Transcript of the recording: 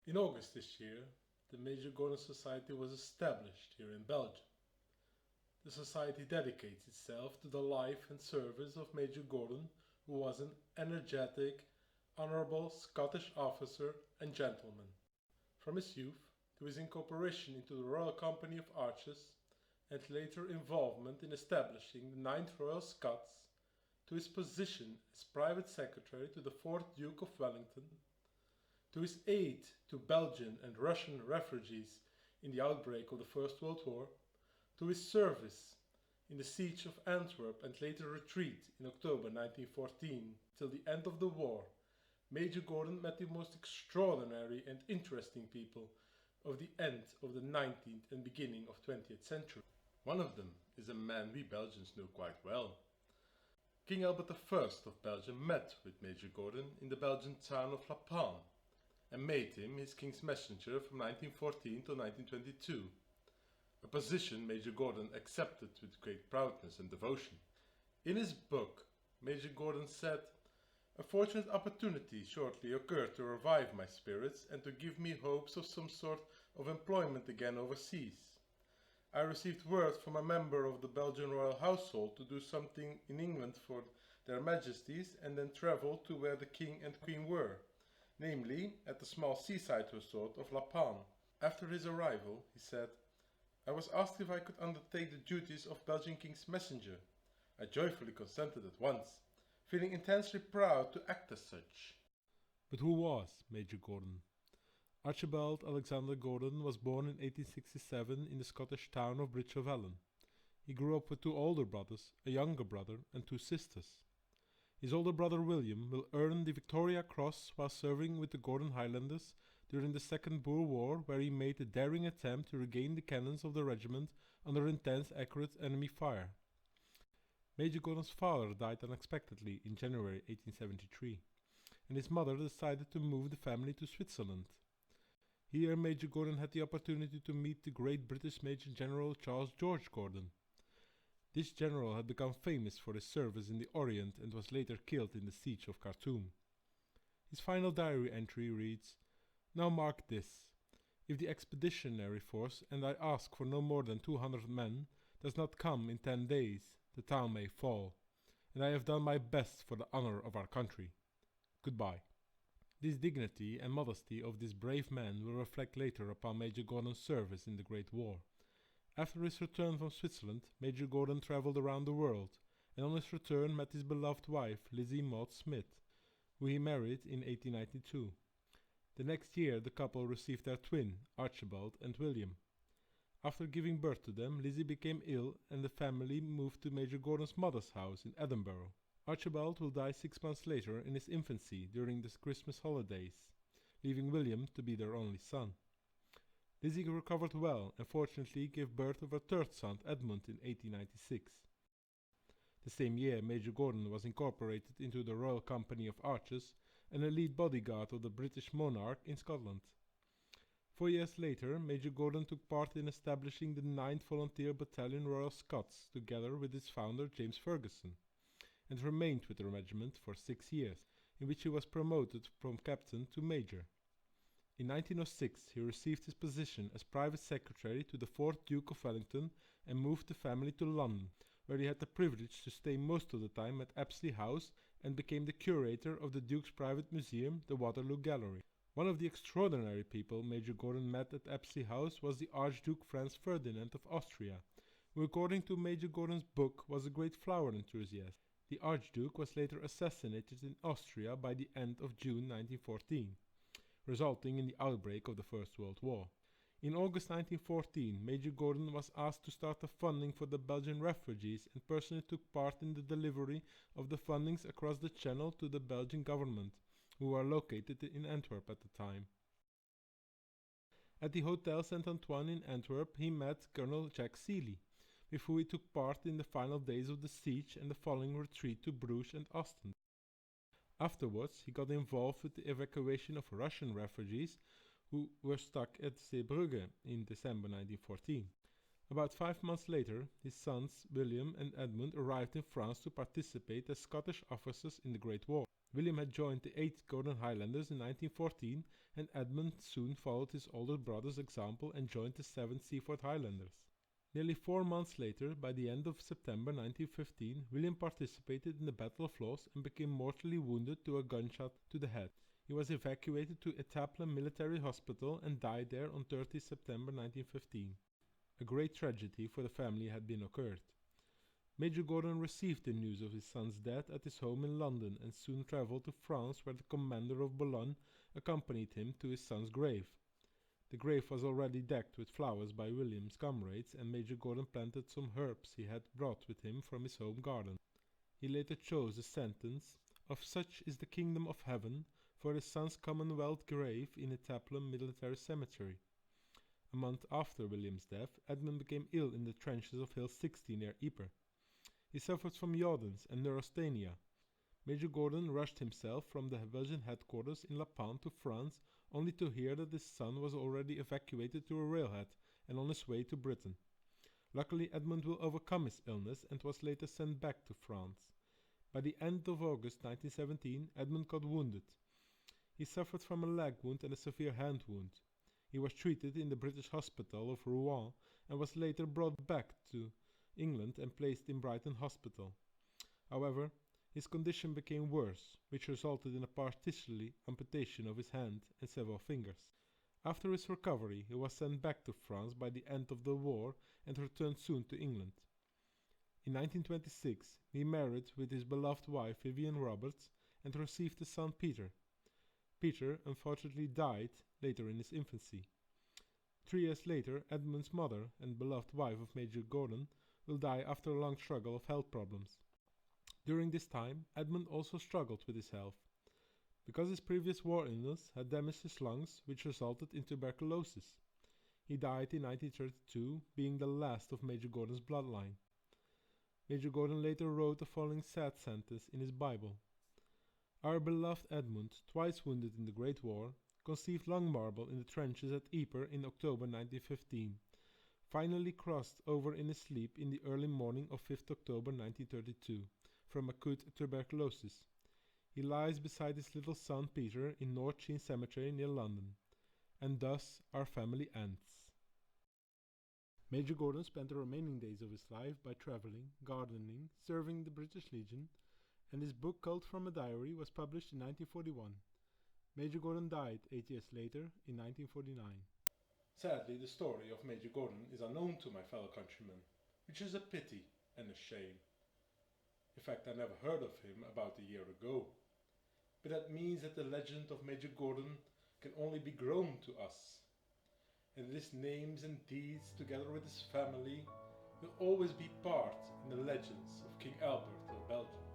In August this year, the Major Gordon Society was established here in Belgium. The society dedicates itself to the life and service of Major Gordon, who was an energetic, honourable Scottish officer and gentleman. From his youth to his incorporation into the Royal Company of Archers, and later involvement in establishing the 9th Royal Scots, to his position as private secretary to the 4th Duke of Wellington, to his aid to Belgian and Russian refugees in the outbreak of the First World War, to his service in the siege of Antwerp and later retreat in October 1914 till the end of the war, Major Gordon met the most extraordinary and interesting people of the end of the 19th and beginning of 20th century. One of them is a man we Belgians know quite well. King Albert I of Belgium met with Major Gordon in the Belgian town of La Panne and made him his king's messenger from 1914 to 1922, a position Major Gordon accepted with great proudness and devotion. In his book, Major Gordon said, "A fortunate opportunity shortly occurred to revive my spirits and to give me hopes of some sort of employment again overseas. I received word from a member of the Belgian royal household to do something in England for their majesties and then travel to where the king and queen were, namely at the small seaside resort of La Panne. After his arrival, he said, I was asked if I could undertake the duties of Belgian king's messenger. I joyfully consented at once, feeling intensely proud to act as such." But who was Major Gordon? Archibald Alexander Gordon was born in 1867 in the Scottish town of Bridge of Allen. He grew up with two older brothers, a younger brother, and two sisters. His older brother William will earn the Victoria Cross while serving with the Gordon Highlanders during the Second Boer War, where he made a daring attempt to regain the cannons of the regiment under intense, accurate enemy fire. Major Gordon's father died unexpectedly in January 1873, and his mother decided to move the family to Switzerland. Here Major Gordon had the opportunity to meet the great British Major General Charles George Gordon. This general had become famous for his service in the Orient and was later killed in the siege of Khartoum. His final diary entry reads, "Now mark this. If the expeditionary force, and I ask for no more than 200 men, does not come in 10 days, the town may fall, and I have done my best for the honor of our country. Goodbye." This dignity and modesty of this brave man will reflect later upon Major Gordon's service in the Great War. After his return from Switzerland, Major Gordon travelled around the world, and on his return met his beloved wife, Lizzie Maud Smith, who he married in 1892. The next year the couple received their twin, Archibald and William. After giving birth to them, Lizzie became ill and the family moved to Major Gordon's mother's house in Edinburgh. Archibald will die 6 months later in his infancy during the Christmas holidays, leaving William to be their only son. Lizzie recovered well and fortunately gave birth of her third son, Edmund, in 1896. The same year, Major Gordon was incorporated into the Royal Company of Archers and a lead bodyguard of the British monarch in Scotland. 4 years later, Major Gordon took part in establishing the 9th Volunteer Battalion Royal Scots together with its founder James Ferguson, and remained with the regiment for 6 years, in which he was promoted from captain to major. In 1906 he received his position as private secretary to the 4th Duke of Wellington and moved the family to London, where he had the privilege to stay most of the time at Apsley House and became the curator of the Duke's private museum, the Waterloo Gallery. One of the extraordinary people Major Gordon met at Apsley House was the Archduke Franz Ferdinand of Austria, who according to Major Gordon's book was a great flower enthusiast. The Archduke was later assassinated in Austria by the end of June 1914, resulting in the outbreak of the First World War. In August 1914, Major Gordon was asked to start the funding for the Belgian refugees and personally took part in the delivery of the fundings across the Channel to the Belgian government, who were located in Antwerp at the time. At the Hotel Saint Antoine in Antwerp, he met Colonel Jack Seeley, with whom he took part in the final days of the siege and the following retreat to Bruges and Ostend. Afterwards, he got involved with the evacuation of Russian refugees who were stuck at Zeebrugge in December 1914. About 5 months later, his sons William and Edmund arrived in France to participate as Scottish officers in the Great War. William had joined the 8th Gordon Highlanders in 1914 and Edmund soon followed his older brother's example and joined the 7th Seaforth Highlanders. Nearly 4 months later, by the end of September 1915, William participated in the Battle of Loos and became mortally wounded to a gunshot to the head. He was evacuated to Etaples Military Hospital and died there on 30 September 1915. A great tragedy for the family had been occurred. Major Gordon received the news of his son's death at his home in London and soon travelled to France, where the commander of Boulogne accompanied him to his son's grave. The grave was already decked with flowers by William's comrades, and Major Gordon planted some herbs he had brought with him from his home garden. He later chose the sentence, "Of such is the kingdom of heaven," for his son's Commonwealth grave in Etaples Military Cemetery. A month after William's death, Edmund became ill in the trenches of Hill 60 near Ypres. He suffered from jaundice and neurasthenia. Major Gordon rushed himself from the Belgian headquarters in La Panne to France, only to hear that his son was already evacuated to a railhead and on his way to Britain. Luckily, Edmund will overcome his illness and was later sent back to France. By the end of August 1917, Edmund got wounded. He suffered from a leg wound and a severe hand wound. He was treated in the British hospital of Rouen and was later brought back to England and placed in Brighton Hospital. However, his condition became worse, which resulted in a partial amputation of his hand and several fingers. After his recovery, he was sent back to France by the end of the war and returned soon to England. In 1926, he married with his beloved wife Vivian Roberts and received a son Peter. Peter unfortunately died later in his infancy. 3 years later, Edmund's mother and beloved wife of Major Gordon will die after a long struggle of health problems. During this time, Edmund also struggled with his health, because his previous war illness had damaged his lungs, which resulted in tuberculosis. He died in 1932, being the last of Major Gordon's bloodline. Major Gordon later wrote the following sad sentence in his Bible: "Our beloved Edmund, twice wounded in the Great War, conceived lung marble in the trenches at Ypres in October 1915, finally crossed over in his sleep in the early morning of 5th October 1932, from acute tuberculosis. He lies beside his little son Peter in North Sheen Cemetery near London. And thus our family ends." Major Gordon spent the remaining days of his life by traveling, gardening, serving the British Legion, and his book Culled from a Diary was published in 1941. Major Gordon died 8 years later in 1949. Sadly, the story of Major Gordon is unknown to my fellow countrymen, which is a pity and a shame. In fact, I never heard of him about a year ago. But that means that the legend of Major Gordon can only be grown to us. And that his names and deeds, together with his family, will always be part in the legends of King Albert of Belgium.